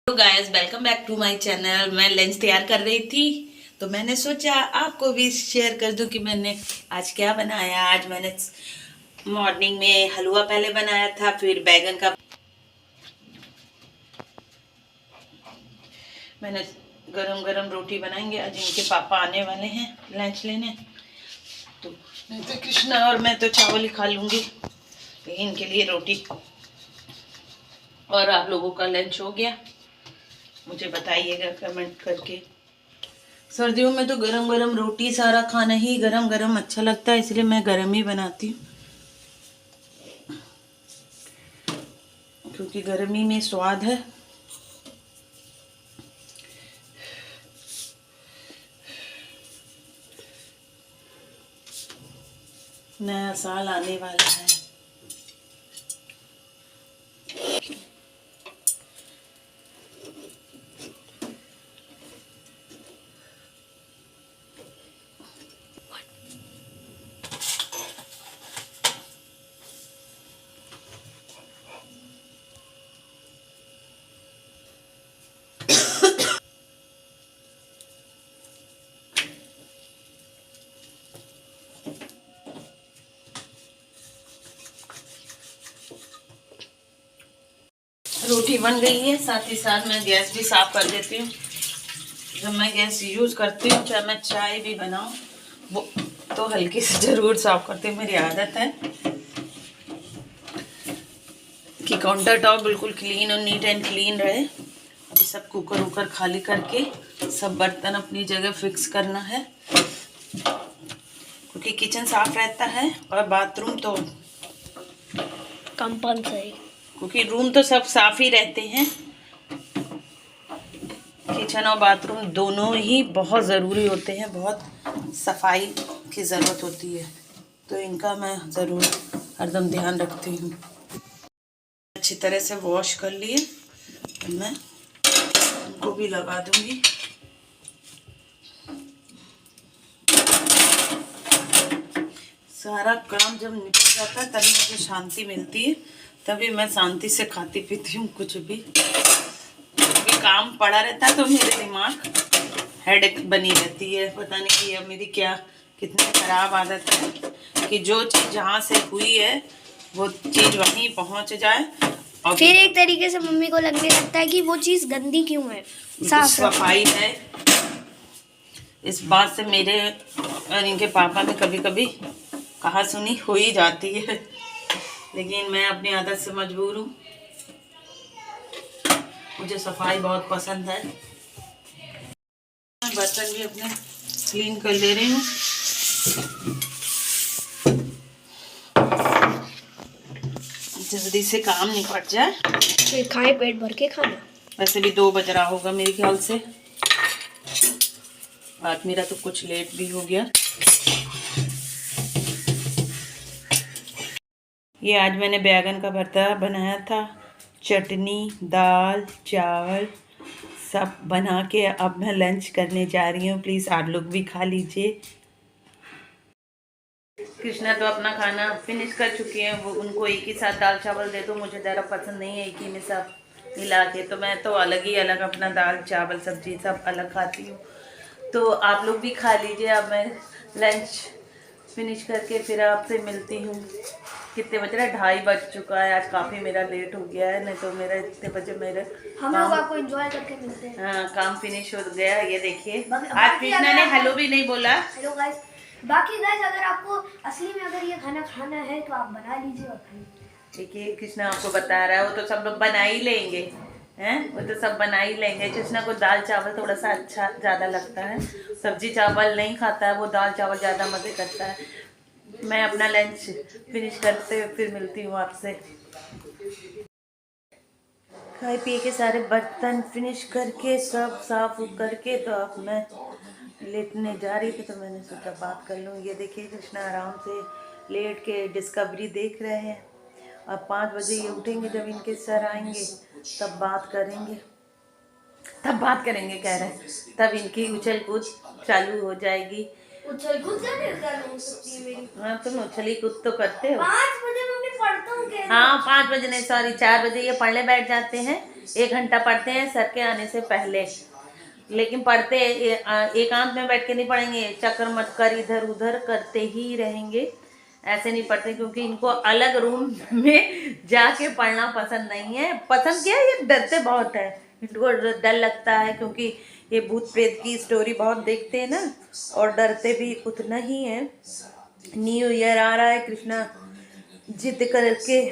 Hello guys, welcome back to my channel. मैं lunch तैयार कर रही थी तो मैंने सोचा आपको भी शेयर कर दूं कि मैंने आज क्या बनाया। आज मैंने मॉर्निंग में हलवा पहले बनाया था, फिर बैगन का मैंने गरम गरम रोटी बनाएंगे। आज इनके पापा आने वाले हैं लंच लेने, तो नहीं तो कृष्णा और मैं तो चावल ही खा लूँगी, लेकिन इनके लिए रोटी। और आप लोगों का लंच हो गया? मुझे बताइएगा कमेंट करके। सर्दियों में तो गरम गरम रोटी, सारा खाना ही गरम गरम अच्छा लगता है, इसलिए मैं गरम ही बनाती हूँ, क्योंकि गर्मी में स्वाद है। नया साल आने वाला है। रोटी बन गई है, साथ ही साथ मैं गैस भी साफ कर देती हूँ। जब मैं गैस यूज़ करती हूँ, चाहे मैं चाय भी बनाऊँ, वो तो हल्की से ज़रूर साफ करती हूँ। मेरी आदत है कि काउंटर टॉप बिल्कुल क्लीन और नीट एंड क्लीन रहे। अभी सब कुकर वुकर खाली करके सब बर्तन अपनी जगह फिक्स करना है, क्योंकि किचन साफ रहता है और बाथरूम तो कंपल्सरी, क्योंकि रूम तो सब साफ ही रहते हैं। किचन और बाथरूम दोनों ही बहुत ज़रूरी होते हैं, बहुत सफाई की ज़रूरत होती है, तो इनका मैं ज़रूर हरदम ध्यान रखती हूँ। अच्छी तरह से वॉश कर लिए, मैं इनको भी लगा दूँगी। सारा काम जब निपट जाता है तभी मुझे शांति मिलती है, तभी मैं शांति से खाती पीती हूँ कुछ भी। क्योंकि काम पड़ा रहता है तो मेरे दिमाग हेडेक बनी रहती है। पता नहीं कि अब मेरी क्या कितनी ख़राब आदत है कि जो चीज़ जहाँ से हुई है वो चीज़ वहीं पहुँच जाए, और फिर एक तरीके से मम्मी को लगने लगता है कि वो चीज़ गंदी क्यों है, साफ सफाई है। इस बात से मेरे और इनके पापा ने कभी कभी कहा सुनी हो ही जाती है, लेकिन मैं अपनी आदत से मजबूर हूँ। मुझे सफाई बहुत पसंद है। बर्तन भी अपने क्लीन कर ले रही हूँ। जल्दी से काम निपट जाए, फिर खाए पेट भर के खाना। वैसे भी 2 बज रहा होगा मेरे ख्याल से। आज मेरा तो कुछ लेट भी हो गया। ये आज मैंने बैगन का भरता बनाया था, चटनी, दाल, चावल सब बना के अब मैं लंच करने जा रही हूँ। प्लीज़ आप लोग भी खा लीजिए। कृष्णा तो अपना खाना फिनिश कर चुकी हैं, वो उनको एक ही साथ दाल चावल दे दो, मुझे ज़रा पसंद नहीं है एक ही में सब मिला के, तो मैं तो अलग ही अलग अपना दाल चावल सब्जी सब अलग खाती हूँ। तो आप लोग भी खा लीजिए। अब मैं लंच फिनिश करके फिर आपसे मिलती हूँ। कितने बज रहे हैं? 2:30 बज चुका है। आज काफ़ी मेरा लेट हो गया है, नहीं तो मेरा इतने बजे मेरे हम लोग आपको एंजॉय करके मिलते हैं। हाँ, काम फिनिश हो गया। ये देखिए, आज कृष्णा ने हेलो भी नहीं बोला। Hello guys. बाकी गाइस, अगर आपको असली में अगर ये खाना खाना है तो आप बना लीजिए और खाइए। देखिए, कृष्णा आपको बता रहा है, वो तो सब लोग बना ही लेंगे हैं, वो तो सब बना ही लेंगे। कृष्णा को दाल चावल थोड़ा सा अच्छा ज़्यादा लगता है, सब्जी चावल नहीं खाता है, वो दाल चावल ज़्यादा मज़े करता है। मैं अपना लंच फिनिश करते फिर मिलती हूँ आपसे। खाए पिए के सारे बर्तन फिनिश करके सब साफ करके तो अब मैं लेटने जा रही थी, तो मैंने सोचा बात कर लूँ। ये देखिए, कृष्णा आराम से लेट के डिस्कवरी देख रहे हैं। अब 5 बजे ये उठेंगे, जब इनके सर आएंगे तब बात करेंगे, कह रहे हैं, तब इनकी उछल कूद चालू हो जाएगी। उछल कूद चालू हो सकती है मेरी। हाँ, तुम उछली कूद तो करते हो। 5 बजे मम्मी पढ़ता हूँ। हाँ, 5 बजे नहीं, सॉरी 4 बजे ये पढ़ने बैठ जाते हैं, 1 घंटा पढ़ते हैं सर के आने से पहले, लेकिन पढ़ते एकांत में बैठ के नहीं पढ़ेंगे, चक्कर मक्कर इधर उधर करते ही रहेंगे, ऐसे नहीं पढ़ते, क्योंकि इनको अलग रूम में जाके पढ़ना पसंद नहीं है। पसंद क्या है, ये डरते बहुत है, इनको डर लगता है, क्योंकि ये भूत प्रेत की स्टोरी बहुत देखते हैं ना, और डरते भी उतना ही है। न्यू ईयर आ रहा है, कृष्णा जिद करके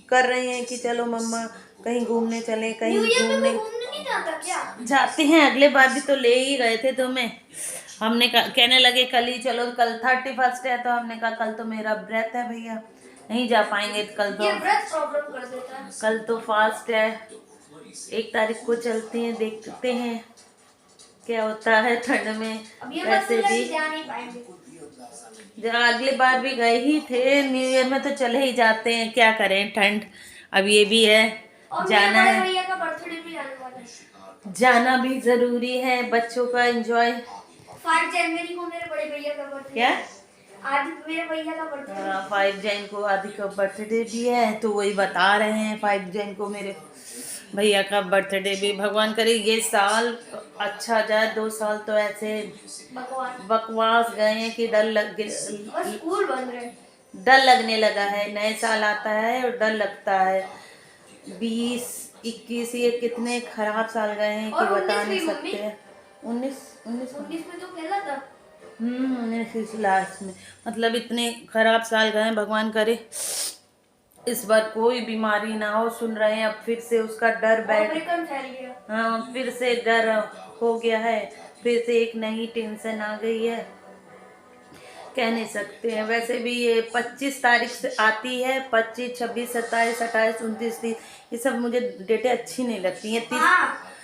कर रहे हैं कि चलो मम्मा कहीं घूमने चले, कहीं घूमने नहीं जाता क्या? जाते हैं। अगले बार भी तो ले ही गए थे तुम्हें, हमने कहने लगे कल ही चलो, कल 31 है, तो हमने कहा कल तो मेरा व्रत है भैया, नहीं जा पाएंगे कल तो, ये व्रत प्रॉब्लम कर देता है। कल तो फास्ट है, 1 तारीख को चलते हैं, देखते हैं क्या होता है ठंड में। अब ये वैसे भी जा नहीं पाएंगे। अगली बार भी गए ही थे, न्यू ईयर में तो चले ही जाते हैं, क्या करें ठंड, अब ये भी है, और जाना मेरे है, भैया का बर्थडे भी आने वाला है। जाना भी जरूरी है, बच्चों का एंजॉय। 5 जनवरी को मेरे बड़े भैया का बर्थडे। क्या? आदि मेरे भैया का बर्थडे। 5 जैन को आदि का बर्थडे भी है, तो वही बता रहे हैं 5 जैन को मेरे भैया का बर्थडे भी। भगवान करे ये साल अच्छा जाए, 2 साल तो ऐसे बकवास गए हैं कि स्कूल बंद रहे, डर लगने लगा है। नए साल आता है और डर लगता है। 20, 21 ये कितने खराब साल गए हैं कि बता नहीं सकते हैं। 19 में तो खेला था। 19 लास्ट में, मतलब इतने खराब साल गए हैं। भगवान करे इस बार कोई बीमारी ना हो। सुन रहे हैं अब फिर से उसका डर बैठ, हाँ फिर से डर हो गया है, फिर से एक नई टेंशन आ गई है, कह नहीं सकते हैं। वैसे भी ये 25 तारीख से आती है, 25, 26, 27, 28, 29, 30, ये सब मुझे डेटें अच्छी नहीं लगती हैं। 30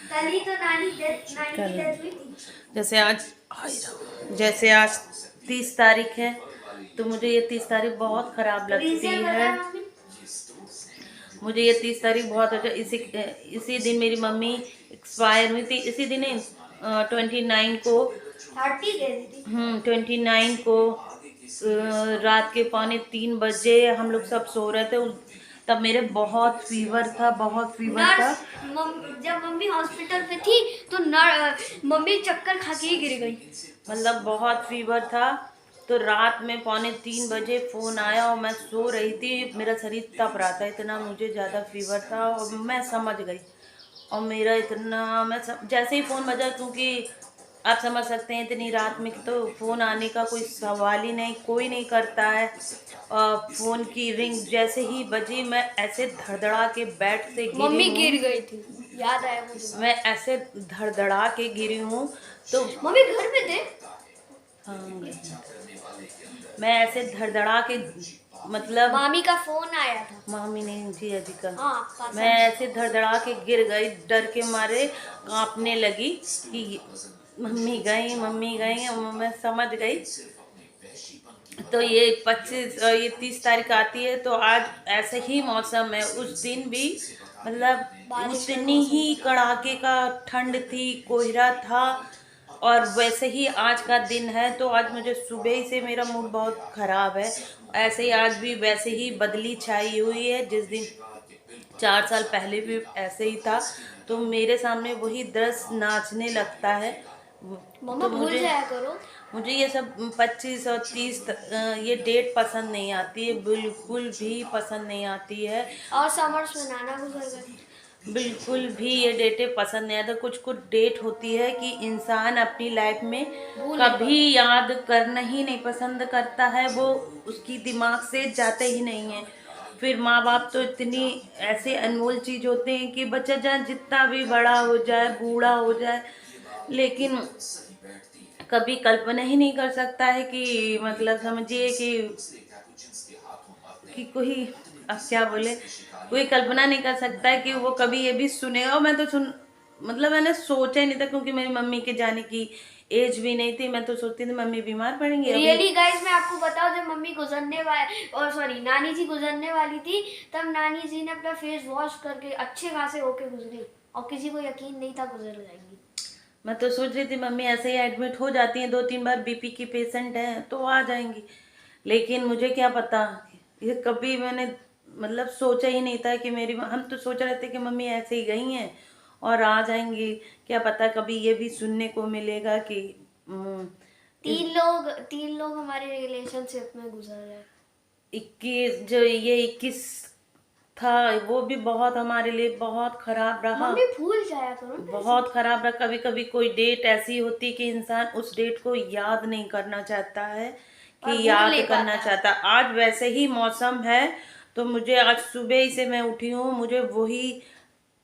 कल ही तो नानी की डेथ हुई थी। जैसे आज 30 तारीख है, तो मुझे ये 30 तारीख बहुत खराब लगती है। मुझे ये 30 तारीख बहुत अच्छा, इसी दिन मेरी मम्मी एक्सपायर हुई थी, इसी दिन 29 को 29 को रात के 2:45 हम लोग सब सो रहे थे, तब मेरे बहुत फीवर था, बहुत फीवर था। जब मम्मी हॉस्पिटल में थी तो मम्मी चक्कर खा के ही गिर गई, मतलब बहुत फीवर था। तो रात में 2:45 फ़ोन आया और मैं सो रही थी, मेरा शरीर तप रहा था, इतना मुझे ज़्यादा फीवर था, और मैं समझ गई। और मेरा इतना जैसे ही फ़ोन बजा, क्योंकि आप समझ सकते हैं इतनी रात में तो फ़ोन आने का कोई सवाल ही नहीं, कोई नहीं करता है। फ़ोन की रिंग जैसे ही बजी, मैं ऐसे धड़धड़ा के बेड से गिरी, मम्मी गिर गई थी, याद आया मुझे। मैं ऐसे धड़धड़ा के गिरी हूँ, तो मम्मी घर पे थे। हाँ, मैं ऐसे धड़धड़ा के, मतलब मामी का फोन आया था। मामी नहीं जी अजी का। हाँ, मैं ऐसे धड़धड़ा के गिर गई, डर के मारे कांपने लगी कि मम्मी गई, मम्मी गई। मैं समझ गई। तो ये 30 तारीख आती है, तो आज ऐसे ही मौसम है। उस दिन भी मतलब उतनी ही कड़ाके का ठंड थी, कोहरा था, और वैसे ही आज का दिन है। तो आज मुझे सुबह ही से मेरा मूड बहुत ख़राब है। ऐसे ही आज भी वैसे ही बदली छाई हुई है, जिस दिन 4 साल पहले भी ऐसे ही था। तो मेरे सामने वही दृश्य नाचने लगता है। तो भूल जाया करो। मुझे ये सब 25 और 30 ये डेट पसंद नहीं आती है, बिल्कुल भी पसंद नहीं आती है। और समर्स में नाना गुजर गए, बिल्कुल भी ये डेटें पसंद नहीं आता। कुछ कुछ डेट होती है कि इंसान अपनी लाइफ में कभी याद करना ही नहीं पसंद करता है, वो उसकी दिमाग से जाते ही नहीं है। फिर माँ बाप तो इतनी ऐसे अनमोल चीज़ होते हैं कि बच्चा चाहे जितना भी बड़ा हो जाए, बूढ़ा हो जाए, लेकिन कभी कल्पना ही नहीं कर सकता है कि मतलब समझिए कि कोई, अब क्या बोले, कोई कल्पना नहीं कर सकता है कि वो कभी ये भी सुनेगा। मैं तो मतलब मैंने सोचा ही नहीं था, क्योंकि मेरी मम्मी के जाने की एज भी नहीं थी। मैं तो सोचती थी मम्मी बीमार पड़ेंगी। रियली गाइस, मैं आपको बताऊं, जब मम्मी गुजरने वाली, और सॉरी नानी जी गुजरने वाली थी, तब नानी जी ने अपना फेस वॉश करके अच्छे खासे होके गुजरी, और किसी को यकीन नहीं था गुजर जाएंगी। मैं तो सोच रही थी मम्मी ऐसे ही एडमिट हो जाती हैं, 2-3 बार बीपी की पेशेंट हैं तो आ जाएंगी, लेकिन मुझे क्या पता, ये कभी मैंने मतलब सोचा ही नहीं था कि हम तो सोच रहे थे कि मम्मी ऐसे ही गई हैं और आ जाएंगी। क्या पता कभी ये भी सुनने को मिलेगा कि तीन लोग हमारे रिलेशनशिप में गुजर गए। 21 जो ये 21 था वो भी बहुत हमारे लिए बहुत खराब रहा। मम्मी भूल जाया करो ना। बहुत खराब रहा। कभी कभी कोई डेट ऐसी होती कि इंसान उस डेट को याद नहीं करना चाहता है और कि भूल याद नहीं करना पाता। चाहता। आज वैसे ही मौसम है तो मुझे आज सुबह ही से मैं उठी हूँ, मुझे वही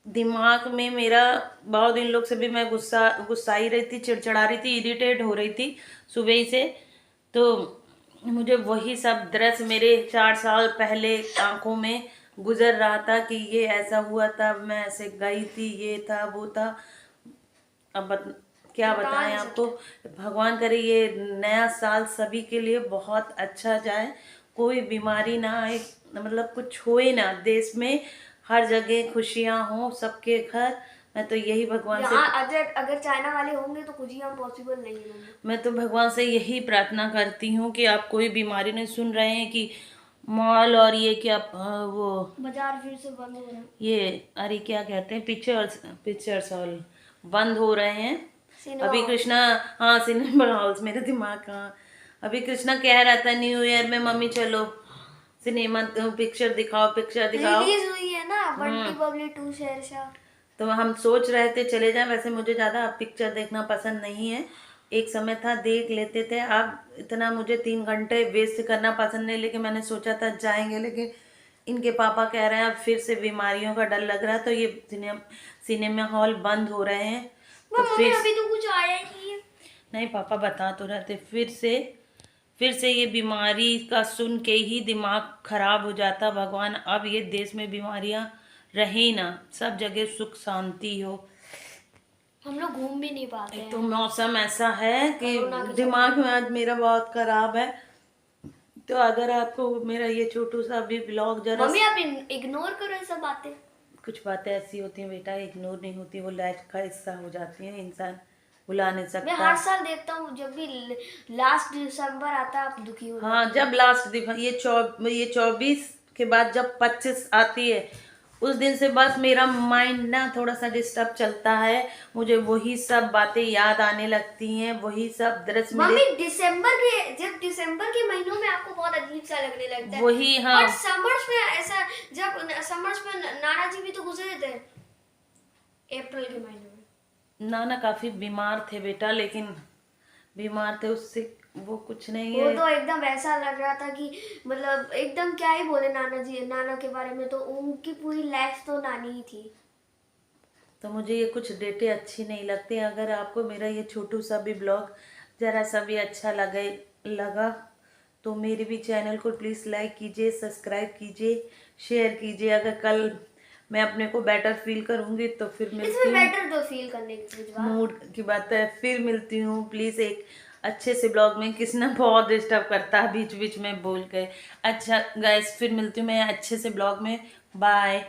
दिमाग में मेरा बहुत इन लोग से भी मैं गुस्साई रही थी, चिड़चिड़ा रही थी, इरिटेट हो रही थी सुबह ही से। तो मुझे वही सब दृश्य मेरे 4 साल पहले आंखों में गुजर रहा था कि ये ऐसा हुआ था, मैं ऐसे गई थी, ये था वो था। अब क्या बता बताएं नहीं आपको। भगवान करे ये नया साल सभी के लिए बहुत अच्छा जाए, कोई बीमारी ना आए, मतलब कुछ होए ना देश में, हर जगह खुशियां हो सबके घर। मैं तो यही भगवान से यहाँ अगर चाइना वाले होंगे तो कुछ ही हम पॉसिबल नहीं है मम्मी। मैं तो भगवान से यही प्रार्थना करती हूँ कि आप कोई बीमारी नहीं। सुन रहे हैं कि मॉल और ये क्या वो बाजार फिर से बंद हो रहे हैं। ये अरे क्या कहते हैं, पिक्चर्स हॉल बंद हो रहे हैं। सिनेमा अभी हॉल। कृष्णा, हाँ सिनेमा हॉल्स, मेरा दिमाग कहाँ। अभी कृष्णा कह रहा था न्यू ईयर में मम्मी चलो सिनेमा, पिक्चर दिखाओ पिक्चर दिखाओ। रिलीज हुई है ना बंटी बबली 2 शेरशाह। तो हम सोच रहे थे चले जाएं। वैसे मुझे ज़्यादा पिक्चर देखना पसंद नहीं है, एक समय था देख लेते थे, अब इतना मुझे 3 घंटे वेस्ट करना पसंद नहीं। लेकिन मैंने सोचा था जाएंगे, लेकिन इनके पापा कह रहे हैं अब फिर से बीमारियों का डर लग रहा है, तो ये सिनेमा हॉल बंद हो रहे हैं। तो मम्मी फिर अभी तो कुछ आया ही नहीं है। नहीं, पापा बता तो रहे थे, फिर से ये बीमारी का सुन के ही दिमाग खराब हो जाता। भगवान अब ये देश में बीमारियां रहे ना, सब जगह सुख शांति हो। हम लोग घूम भी नहीं पाते एक हैं तो मौसम ऐसा है कि कोरोना के दिमाग में आज मेरा बहुत खराब है। तो अगर आपको मेरा ये छोटू सा भी ब्लॉग जरा मम्मी आप इग्नोर करो ये सब बातें। कुछ बातें ऐसी होती हैं बेटा, इग्नोर नहीं होती, वो लाइफ का हिस्सा हो जाती हैं, इंसान भुला नहीं मैं सकता। हर साल देखता हूँ जब भी लास्ट दिसंबर आता है आप दुखी हो हाँ, जब लास्ट दिखा ये 24 के बाद जब 25 आती है उस दिन से बस मेरा माइंड ना थोड़ा सा डिस्टर्ब चलता है। मुझे वही सब बातें याद आने लगती हैं, वही सब दृश्य मेरे मम्मी दिसंबर के महीनों में आपको बहुत अजीब सा लगने लगता है। वही। हाँ, बट समर्स में ऐसा, जब समर्स में नाना जी भी तो गुजरे थे अप्रैल के महीने में। नाना काफी बीमार थे बेटा, लेकिन बीमार थे उससे वो कुछ नहीं वो है। तो एकदम ऐसा लग रहा था कि मतलब एकदम क्या ही बोले नाना के बारे में, तो उनकी पूरी लाइफ तो नानी ही थी। तो मुझे ये कुछ डेटें अच्छी नहीं लगती। अगर आपको मेरा ये छोटू सा भी ब्लॉग जरा सा भी अच्छा लगा तो मेरे भी चैनल को प्लीज़ लाइक कीजिए, सब्सक्राइब कीजिए, शेयर कीजिए। अगर कल मैं अपने को बेटर फील करूँगी तो फिर मिलती इसमें हूँ। बेटर तो फील करने की बात। मूड की बात है, फिर मिलती हूँ। प्लीज़ एक अच्छे से ब्लॉग में, किसने बहुत डिस्टर्ब करता है बीच बीच में बोल के। अच्छा गाइस, फिर मिलती हूँ मैं अच्छे से ब्लॉग में। बाय।